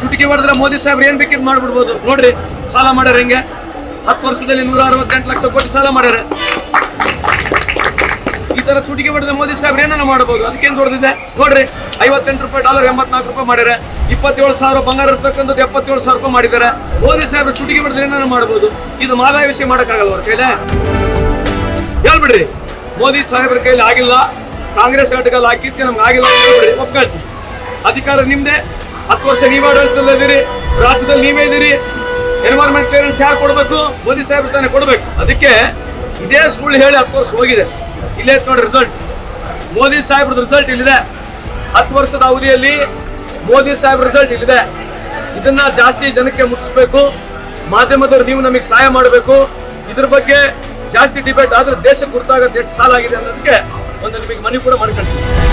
ಚುಟುಕಿ ಹೊಡೆದ್ರೆ ಮೋದಿ ಸಾಹೇಬ್ರು ಏನ್ ಬೇಕಿದ್ ಮಾಡ್ಬಿಡ್ಬೋದು. ನೋಡ್ರಿ ಸಾಲ ಮಾಡ್ಯಾರ ಹಿಂಗೆ 10 ವರ್ಷದಲ್ಲಿ 168 ಲಕ್ಷ ಕೋಟಿ ಸಾಲ ಮಾಡ್ಯಾರ. ಈ ತರ ಚುಟುಕಿ ಹೊಡೆದ್ರೆ ಮೋದಿ ಸಾಹೇಬ್ರು ಏನಾರ ಮಾಡಬಹುದು. ಅದಕ್ಕೇನ್ ದೊಡ್ಡದಿದೆ ನೋಡ್ರಿ. $58 $84 ಮಾಡ್ಯಾರ. 27,000 ಬಂಗಾರ ಇರ್ತಕ್ಕಂಥದ್ದು 77,000 ಮಾಡಿದ್ದಾರೆ. ಮೋದಿ ಸಾಹೇಬ್ರು ಚುಟುಕಿ ಹೊಡೆದ್ರೆ ಏನಾರ ಮಾಡಬಹುದು. ಇದು ಮಾದಾಯ ವಿಷಯ ಮಾಡಕ್ಕಾಗಲ್ಲ ಅವ್ರ ಕೈಲೇ. ಹೇಳ್ಬಿಡ್ರಿ ಮೋದಿ ಸಾಹೇಬ್ರ ಕೈಲಿ ಆಗಿಲ್ಲ, ಕಾಂಗ್ರೆಸ್ ಘಟಕಲ್ಲಿ ಹಾಕಿದ್ಕೆ ನಮ್ಗೆ ಆಗಿಲ್ಲ ಒಪ್ಕೊಳ್ತೀವಿ. ಅಧಿಕಾರ ನಿಮ್ದೆ, 10 ವರ್ಷ ನೀವ್ ಆಡಳಿತದಲ್ಲಿದ್ದೀರಿ, ರಾಜ್ಯದಲ್ಲಿ ನೀವೇ ಇದ್ದೀರಿ. ಎನ್ವೈರನ್ಮೆಂಟ್ ಕ್ಲಿಯರೆನ್ಸ್ ಯಾರು ಕೊಡ್ಬೇಕು? ಮೋದಿ ಸಾಹೇಬ್ರು ತಾನೇ ಕೊಡ್ಬೇಕು. ಅದಕ್ಕೆ ಇದೇ ಸುಳ್ಳು ಹೇಳಿ 10 ವರ್ಷ ಹೋಗಿದೆ. ಇಲ್ಲೇ ನೋಡಿ ರಿಸಲ್ಟ್. ಮೋದಿ ಸಾಹೇಬ್ರದ್ದು ರಿಸಲ್ಟ್ ಇಲ್ಲಿದೆ. 10 ವರ್ಷದ ಅವಧಿಯಲ್ಲಿ ಮೋದಿ ಸಾಹೇಬ್ರ ರಿಸಲ್ಟ್ ಇಲ್ಲಿದೆ. ಇದನ್ನ ಜಾಸ್ತಿ ಜನಕ್ಕೆ ಮುಟ್ಟಿಸ್ಬೇಕು. ಮಾಧ್ಯಮದವರು ನೀವು ನಮಗೆ ಸಹಾಯ ಮಾಡಬೇಕು. ಇದ್ರ ಬಗ್ಗೆ ಜಾಸ್ತಿ ಡಿಬೇಟ್ ಆದ್ರೆ ದೇಶಕ್ಕೆ ಗುರುತಾಗುತ್ತೆ ಎಷ್ಟು ಸಾಲ ಆಗಿದೆ ಅನ್ನೋದಕ್ಕೆ ಒಂದು ನಿಮಗೆ ಮನವಿ ಕೂಡ ಮಾಡ್ಕೊಳ್ತೀವಿ.